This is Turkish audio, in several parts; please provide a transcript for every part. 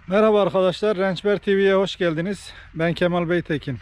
Merhaba arkadaşlar, Rençber TV'ye hoş geldiniz. Ben Kemal Beytekin.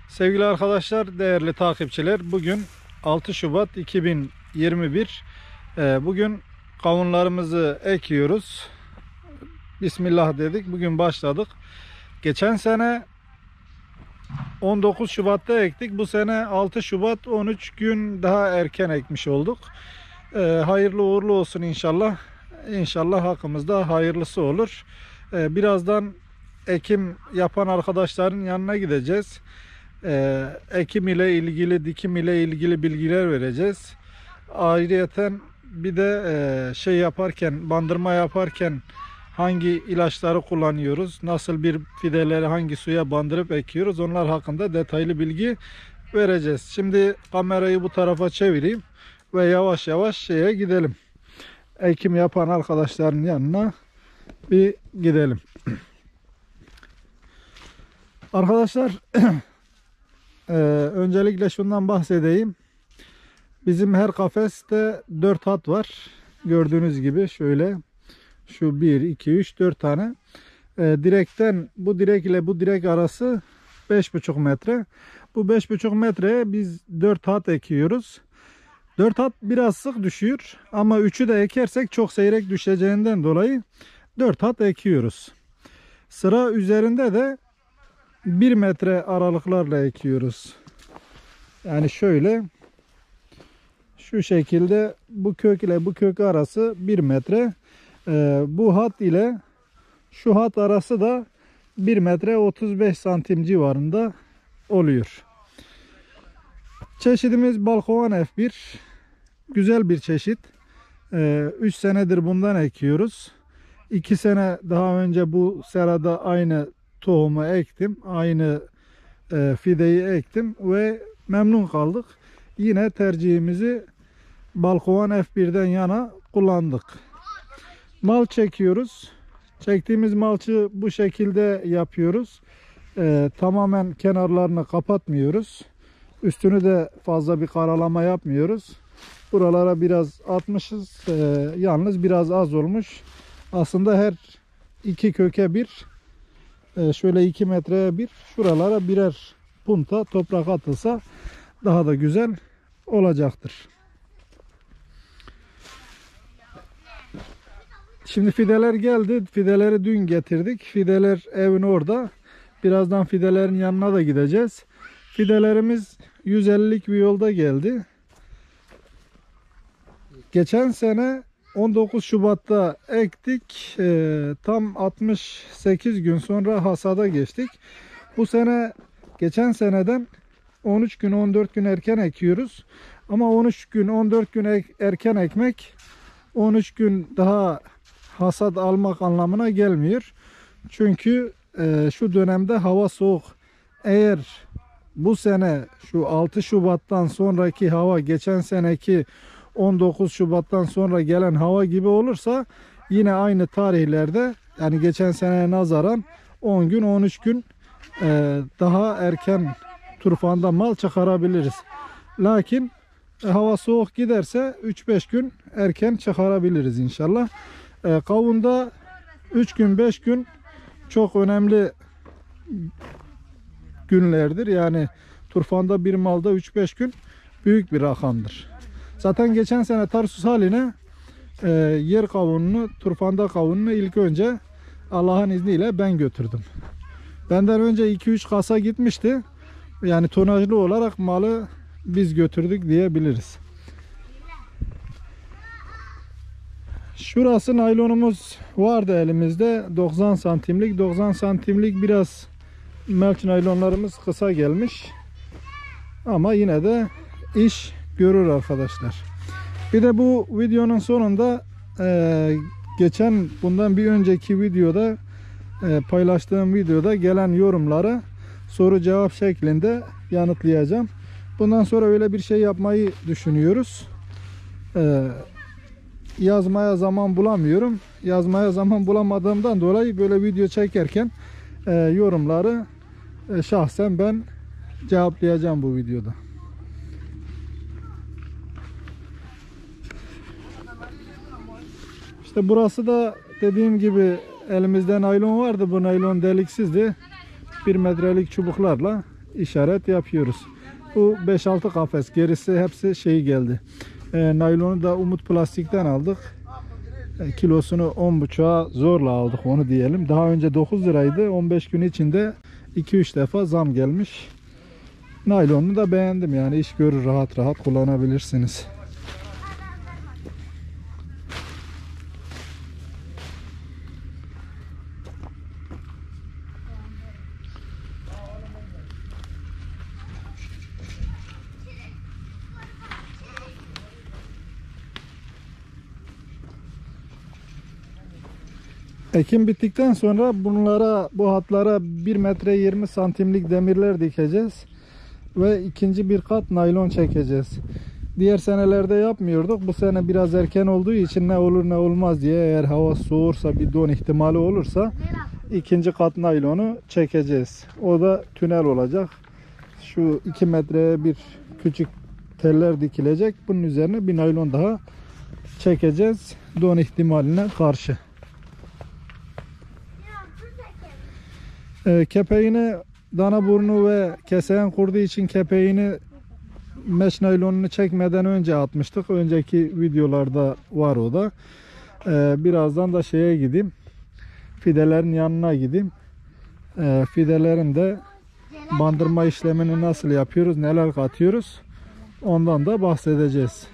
Sevgili arkadaşlar, değerli takipçiler, bugün 6 Şubat 2021. Bugün kavunlarımızı ekiyoruz. Bismillah dedik, bugün başladık. Geçen sene 19 Şubat'ta ektik. Bu sene 6 Şubat, 13 gün daha erken ekmiş olduk. Hayırlı uğurlu olsun inşallah. İnşallah hakkımızda hayırlısı olur. Birazdan ekim yapan arkadaşların yanına gideceğiz. Ekim ile ilgili, dikim ile ilgili bilgiler vereceğiz. Ayrıyeten bir de şey yaparken, bandırma yaparken hangi ilaçları kullanıyoruz, nasıl bir fideleri hangi suya bandırıp ekiyoruz, onlar hakkında detaylı bilgi vereceğiz. Şimdi kamerayı bu tarafa çevireyim ve yavaş yavaş şeye gidelim. Ekim yapan arkadaşların yanına bir gidelim. Arkadaşlar öncelikle şundan bahsedeyim. Bizim her kafeste 4 hat var. Gördüğünüz gibi şöyle şu 1, 2, 3, 4 tane. Direkten bu direk ile bu direk arası 5,5 metre. Bu 5,5 metreye biz 4 hat ekiyoruz. 4 hat biraz sık düşüyor ama 3'ü de ekersek çok seyrek düşeceğinden dolayı 4 hat ekiyoruz. Sıra üzerinde de 1 metre aralıklarla ekiyoruz. Yani şöyle şu şekilde bu kök ile bu kök arası 1 metre. Bu hat ile şu hat arası da 1 metre 35 santim civarında oluyor. Çeşidimiz Balkovan F1. Güzel bir çeşit. 3 senedir bundan ekiyoruz. 2 sene daha önce bu serada aynı tohumu ektim. Aynı fideyi ektim ve memnun kaldık. Yine tercihimizi Balkovan F1'den yana kullandık. Mal çekiyoruz. Çektiğimiz malçı bu şekilde yapıyoruz. Tamamen kenarlarını kapatmıyoruz. Üstünü de fazla bir karalama yapmıyoruz. Buralara biraz atmışız. Yalnız biraz az olmuş. Aslında her iki köke bir, şöyle 2 metreye bir, şuralara birer punta toprak atılsa daha da güzel olacaktır. Şimdi fideler geldi. Fideleri dün getirdik. Fideler evin orada. Birazdan fidelerin yanına da gideceğiz. Fidelerimiz 150'lik bir yolda geldi. Geçen sene 19 Şubat'ta ektik. Tam 68 gün sonra hasada geçtik. Bu sene geçen seneden 13 gün 14 gün erken ekiyoruz. Ama 13 gün 14 gün erken ekmek 13 gün daha hasat almak anlamına gelmiyor. Çünkü şu dönemde hava soğuk. Eğer bu sene şu 6 Şubat'tan sonraki hava geçen seneki 19 Şubat'tan sonra gelen hava gibi olursa yine aynı tarihlerde, yani geçen seneye nazaran 10 gün 13 gün daha erken turfanda mal çıkarabiliriz. Lakin hava soğuk giderse 3-5 gün erken çıkarabiliriz inşallah. Kavunda 3 gün 5 gün çok önemli günlerdir. Yani turfanda bir malda 3-5 gün büyük bir rakamdır. Zaten geçen sene Tarsus haline yer kavununu, turfanda kavununu ilk önce Allah'ın izniyle ben götürdüm. Benden önce 2-3 kasa gitmişti. Yani tonajlı olarak malı biz götürdük diyebiliriz. Şurası naylonumuz vardı elimizde. 90 santimlik. 90 santimlik biraz melç naylonlarımız kısa gelmiş. Ama yine de iş görür arkadaşlar. Bir de bu videonun sonunda bundan bir önceki videoda paylaştığım videoda gelen yorumlara soru cevap şeklinde yanıtlayacağım. Bundan sonra öyle bir şey yapmayı düşünüyoruz. Yazmaya zaman bulamıyorum. Yazmaya zaman bulamadığımdan dolayı böyle video çekerken yorumları şahsen ben cevaplayacağım bu videoda. İşte burası da dediğim gibi elimizde naylon vardı. Bu naylon deliksizdi. 1 metrelik çubuklarla işaret yapıyoruz. Bu 5-6 kafes. Gerisi hepsi şey geldi. Naylonu da Umut Plastik'ten aldık. Kilosunu 10,5'a zorla aldık onu diyelim. Daha önce 9 liraydı. 15 gün içinde 2-3 defa zam gelmiş. Naylonunu da beğendim, yani iş görür, rahat rahat kullanabilirsiniz. Ekim bittikten sonra bu hatlara 1 metre 20 santimlik demirler dikeceğiz ve ikinci bir kat naylon çekeceğiz. Diğer senelerde yapmıyorduk. Bu sene biraz erken olduğu için ne olur ne olmaz diye, eğer hava soğursa, bir don ihtimali olursa ikinci kat naylonu çekeceğiz. O da tünel olacak. Şu 2 metreye bir küçük teller dikilecek. Bunun üzerine bir naylon daha çekeceğiz don ihtimaline karşı. Kepeğini, dana burnu ve keseyen kurdu için kepeğini mesh naylonunu çekmeden önce atmıştık. Önceki videolarda var o da. Birazdan da şeye gideyim. Fidelerin yanına gideyim. Fidelerin de bandırma işlemini nasıl yapıyoruz, neler katıyoruz, ondan da bahsedeceğiz.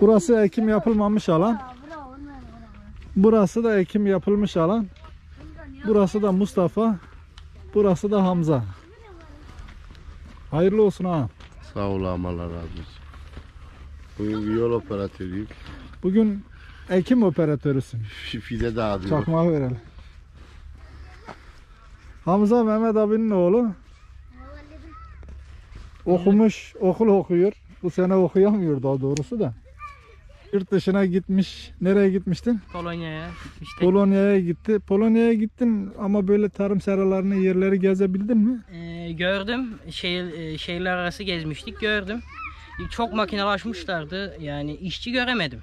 Burası ekim yapılmamış alan. Burası da ekim yapılmış alan. Burası da Mustafa. Burası da Hamza. Hayırlı olsun ha. Sağ ol, Allah razı olsun. Bugün bir yol operatörüyüm. Bugün ekim operatörüsün. Fide dağıtıyorum. Çakmağı verelim. Hamza Mehmet abinin oğlu. Okumuş, okul okuyor. Bu sene okuyamıyor daha doğrusu da. Yurt dışına gitmiş. Nereye gitmiştin? Polonya'ya gitmiştik. Polonya'ya gitti. Polonya'ya gittin ama böyle tarım seralarını, yerleri gezebildin mi? Gördüm. Şehirler arası gezmiştik. Gördüm. Çok makinelaşmışlardı. Yani işçi göremedim.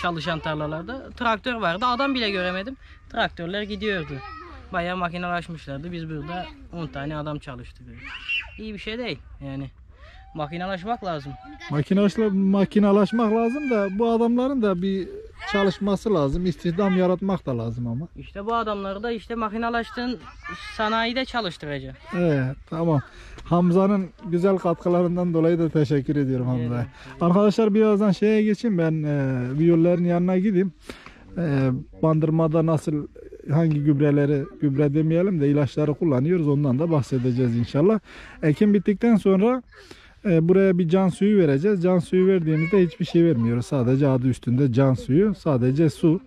Çalışan tarlalarda. Traktör vardı. Adam bile göremedim. Traktörler gidiyordu. Bayağı makinelaşmışlardı. Biz burada 10 tane adam çalıştık. İyi bir şey değil. Yani makinalaşmak lazım. Makinalaşmak lazım da bu adamların da bir çalışması lazım. İstihdam yaratmak da lazım ama. İşte bu adamları da işte makinalaştığın sanayide çalıştıracak. Evet, tamam. Hamza'nın güzel katkılarından dolayı da teşekkür ediyorum Hamza'ya. Arkadaşlar birazdan şeye geçeyim, ben viyollerin yanına gideyim. Bandırmada nasıl, hangi gübre demeyelim de ilaçları kullanıyoruz, ondan da bahsedeceğiz inşallah. Ekim bittikten sonra buraya bir can suyu vereceğiz. Can suyu verdiğimizde hiçbir şey vermiyoruz. Sadece adı üstünde can suyu. Sadece su.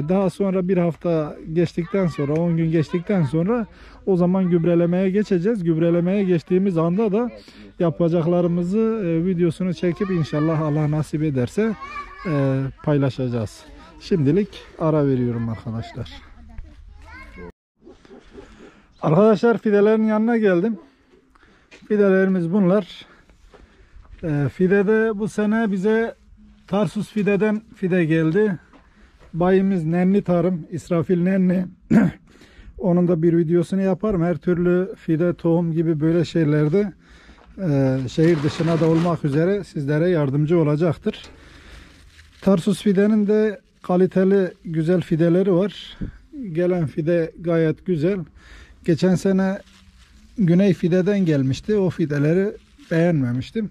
Daha sonra bir hafta geçtikten sonra, 10 gün geçtikten sonra o zaman gübrelemeye geçeceğiz. Gübrelemeye geçtiğimiz anda da yapacaklarımızı videosunu çekip inşallah Allah nasip ederse paylaşacağız. Şimdilik ara veriyorum arkadaşlar. Arkadaşlar fidelerin yanına geldim. Fidelerimiz bunlar. Fidede bu sene bize Tarsus Fide'den fide geldi. Bayimiz Nenni Tarım, İsrafil Nenni. Onun da bir videosunu yaparım. Her türlü fide, tohum gibi böyle şeylerde şehir dışına da olmak üzere sizlere yardımcı olacaktır. Tarsus Fide'nin de kaliteli, güzel fideleri var. Gelen fide gayet güzel. Geçen sene Güney Fide'den gelmişti. O fideleri beğenmemiştim.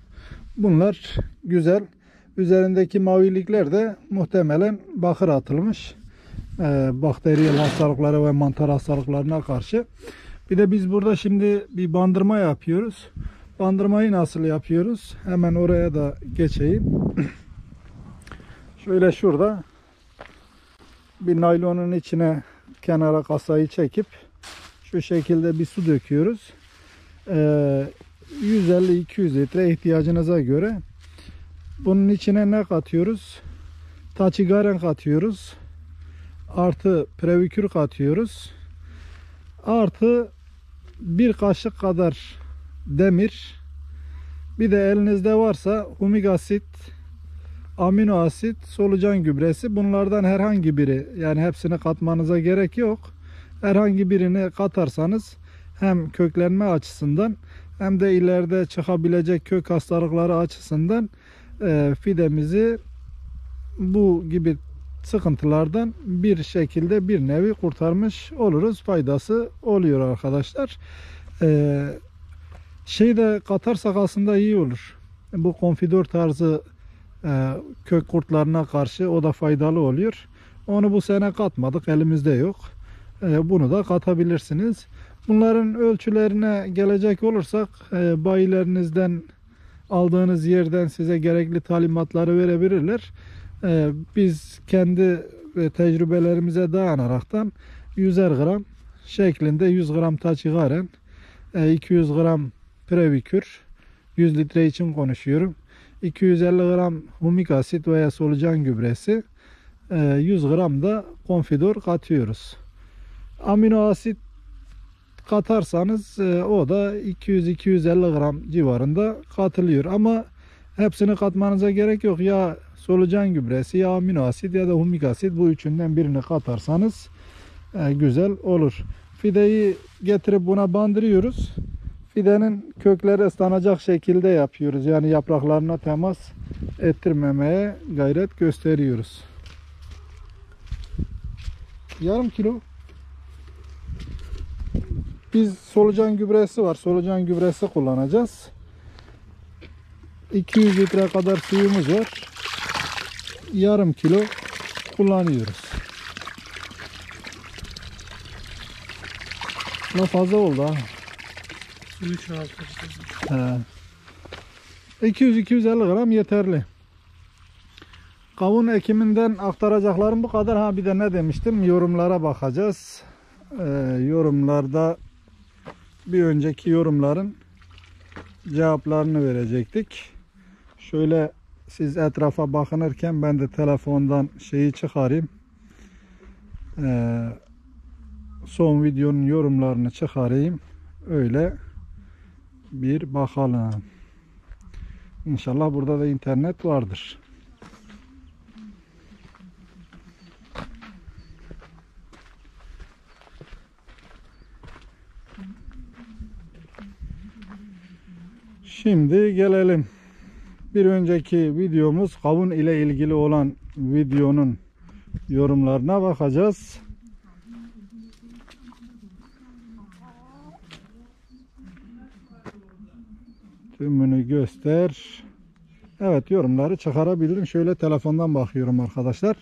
Bunlar güzel. Üzerindeki mavilikler de muhtemelen bakır atılmış. Bakteriyel hastalıklara ve mantar hastalıklarına karşı. Bir de biz burada şimdi bir bandırma yapıyoruz. Bandırmayı nasıl yapıyoruz? Hemen oraya da geçeyim. Şöyle şurada bir naylonun içine kenara kasayı çekip şu şekilde bir su döküyoruz. 150-200 litre ihtiyacınıza göre Bunun içine ne katıyoruz? Taçigaren katıyoruz. Artı previkür katıyoruz. Artı bir kaşık kadar demir. Bir de elinizde varsa humik asit, amino asit, solucan gübresi. Bunlardan herhangi biri, yani hepsini katmanıza gerek yok. Herhangi birini katarsanız hem köklenme açısından hem de ileride çıkabilecek kök hastalıkları açısından fidemizi bu gibi sıkıntılardan bir şekilde bir nevi kurtarmış oluruz. Faydası oluyor arkadaşlar. Şey de katarsak aslında iyi olur. Bu konfidor tarzı kök kurtlarına karşı o da faydalı oluyor. Onu bu sene katmadık, elimizde yok. Bunu da katabilirsiniz. Bunların ölçülerine gelecek olursak bayilerinizden, aldığınız yerden size gerekli talimatları verebilirler. Biz kendi tecrübelerimize dayanaraktan 100'er gram şeklinde 100 gram taçigaren, 200 gram previkür, 100 litre için konuşuyorum, 250 gram humik asit veya solucan gübresi, 100 gram da konfidor katıyoruz. Amino asit katarsanız o da 200-250 gram civarında katılıyor. Ama hepsini katmanıza gerek yok. Ya solucan gübresi, ya amino asit ya da humik asit, bu üçünden birini katarsanız güzel olur. Fideyi getirip buna bandırıyoruz. Fidenin kökleri ıslanacak şekilde yapıyoruz. Yani yapraklarına temas ettirmemeye gayret gösteriyoruz. Yarım kilo. Biz solucan gübresi var. Solucan gübresi kullanacağız. 200 litre kadar suyumuz var. Yarım kilo kullanıyoruz. Ne fazla oldu ha. 200-250 gram yeterli. Kavun ekiminden aktaracaklarım bu kadar. Ha bir de ne demiştim? Yorumlara bakacağız. Yorumlarda bir önceki yorumların cevaplarını verecektik. Şöyle siz etrafa bakınırken ben de telefondan şeyi çıkarayım. Son videonun yorumlarını çıkarayım. Öyle bir bakalım. İnşallah burada da internet vardır. Şimdi gelelim. Bir önceki videomuz kavun ile ilgili olan videonun yorumlarına bakacağız. Tümünü göster. Evet, yorumları çıkarabilirim. Şöyle telefondan bakıyorum arkadaşlar.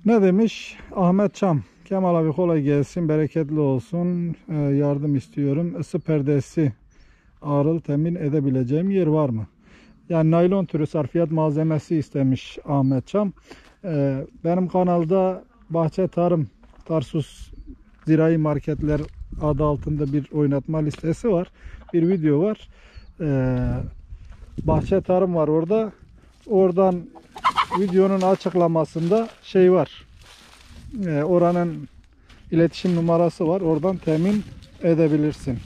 Ne demiş? Ahmet Çam. Kemal abi kolay gelsin. Bereketli olsun. Yardım istiyorum. Isı perdesi ağrıl temin edebileceğim yer var mı? Yani naylon türü sarfiyat malzemesi istemiş Ahmet Çam. Benim kanalda Bahçe Tarım Tarsus Zirai Marketler adı altında bir oynatma listesi var. Bir video var. Bahçe Tarım var orada. Oradan videonun açıklamasında şey var. Oranın iletişim numarası var. Oradan temin edebilirsin.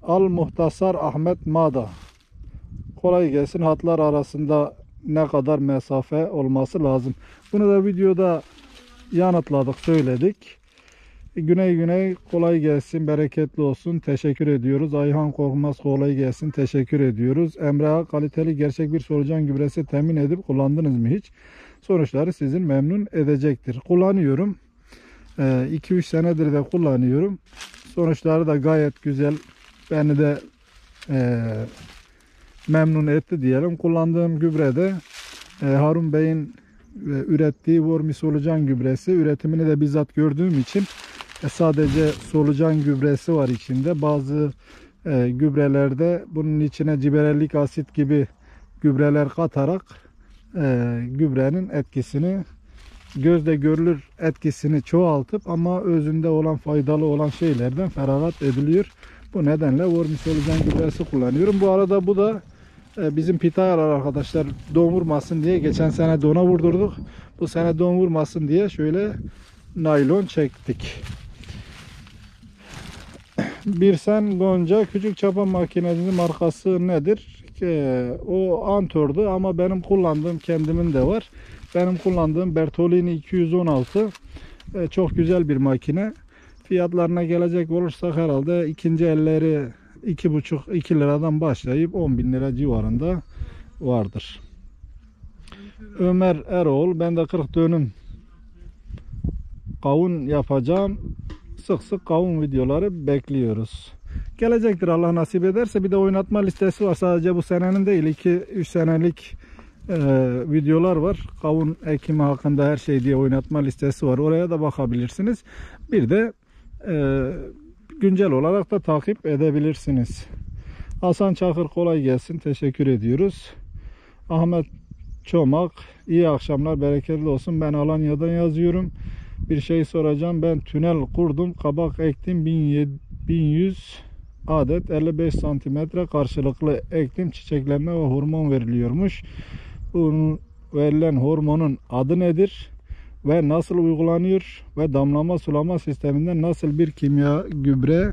Al Muhtasar Ahmet Mada. Kolay gelsin. Hatlar arasında ne kadar mesafe olması lazım? Bunu da videoda yanıtladık, söyledik. Güney kolay gelsin, bereketli olsun, teşekkür ediyoruz. Ayhan Korkmaz kolay gelsin, teşekkür ediyoruz. Emre kaliteli gerçek bir solucan gübresi temin edip kullandınız mı hiç? Sonuçları sizin memnun edecektir. Kullanıyorum. 2-3 senedir de kullanıyorum. Sonuçları da gayet güzel. Beni de memnun etti diyelim. Kullandığım gübre de Harun Bey'in ürettiği Vormi solucan gübresi. Üretimini de bizzat gördüğüm için sadece solucan gübresi var içinde. Bazı gübrelerde bunun içine ciberellik asit gibi gübreler katarak gübrenin etkisini, gözle görülür etkisini çoğaltıp ama özünde olan faydalı olan şeylerden feragat ediliyor. Bu nedenle Vormi solucan gübresi kullanıyorum. Bu arada bu da Bizim pitayalar arkadaşlar don vurmasın diye geçen sene dona vurdurduk. Bu sene don vurmasın diye şöyle naylon çektik. Birsen Gonca küçük çapa makinesinin markası nedir? O Antor'du ama benim kullandığım kendimin de var. Benim kullandığım Bertolini 216. Çok güzel bir makine. Fiyatlarına gelecek olursak herhalde ikinci elleri 2,5-2 liradan başlayıp 10.000 lira civarında vardır. Ömer Eroğlu, ben de 40 dönüm kavun yapacağım. Sık sık kavun videoları bekliyoruz. Gelecektir Allah nasip ederse. Bir de oynatma listesi var. Sadece bu senenin değil, 2-3 senelik videolar var. Kavun ekimi hakkında her şey diye oynatma listesi var. Oraya da bakabilirsiniz. Bir de güncel olarak da takip edebilirsiniz. Hasan Çakır, kolay gelsin. Teşekkür ediyoruz. Ahmet Çomak, iyi akşamlar, bereketli olsun. Ben Alanya'dan yazıyorum. Bir şey soracağım. Ben tünel kurdum. Kabak ektim. 1100 adet 55 santimetre karşılıklı ektim. Çiçeklenme ve hormon veriliyormuş. Bunun verilen hormonun adı nedir? Ve nasıl uygulanıyor? Ve damlama sulama sisteminde nasıl bir kimya gübre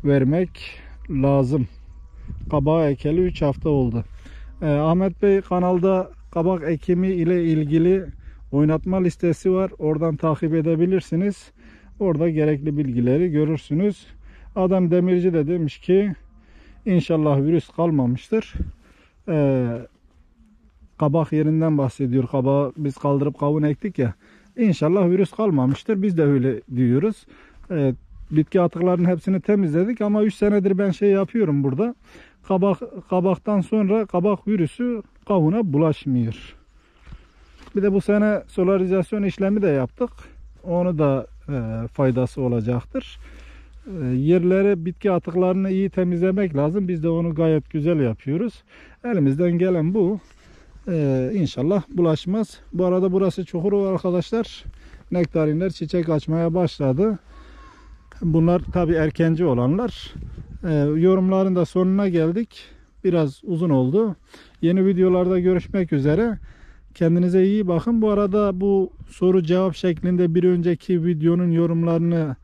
vermek lazım? Kabağı ekeli 3 hafta oldu. Ahmet Bey, kanalda kabak ekimi ile ilgili oynatma listesi var. Oradan takip edebilirsiniz. Orada gerekli bilgileri görürsünüz. Adam Demirci de demiş ki inşallah virüs kalmamıştır. Kabak yerinden bahsediyor. Kabağı biz kaldırıp kavun ektik ya. İnşallah virüs kalmamıştır. Biz de öyle diyoruz. Bitki atıklarının hepsini temizledik ama 3 senedir ben şey yapıyorum burada. Kabaktan sonra kabak virüsü kavuna bulaşmıyor. Bir de bu sene solarizasyon işlemi de yaptık. Onu da faydası olacaktır. Yerleri, bitki atıklarını iyi temizlemek lazım. Biz de onu gayet güzel yapıyoruz. Elimizden gelen bu. İnşallah bulaşmaz. Bu arada burası Çukurova arkadaşlar. Nektarinler çiçek açmaya başladı. Bunlar tabi erkenci olanlar. Yorumların da sonuna geldik. Biraz uzun oldu. Yeni videolarda görüşmek üzere. Kendinize iyi bakın. Bu arada bu soru cevap şeklinde bir önceki videonun yorumlarını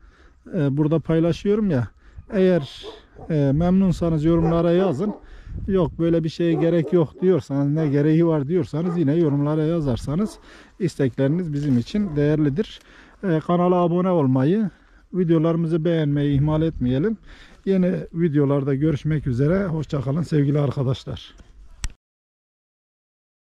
burada paylaşıyorum ya. Eğer memnunsanız yorumlara yazın. Yok böyle bir şeye gerek yok diyorsanız, ne gereği var diyorsanız yine yorumlara yazarsanız istekleriniz bizim için değerlidir. Kanala abone olmayı, videolarımızı beğenmeyi ihmal etmeyelim. Yeni videolarda görüşmek üzere. Hoşça kalın sevgili arkadaşlar.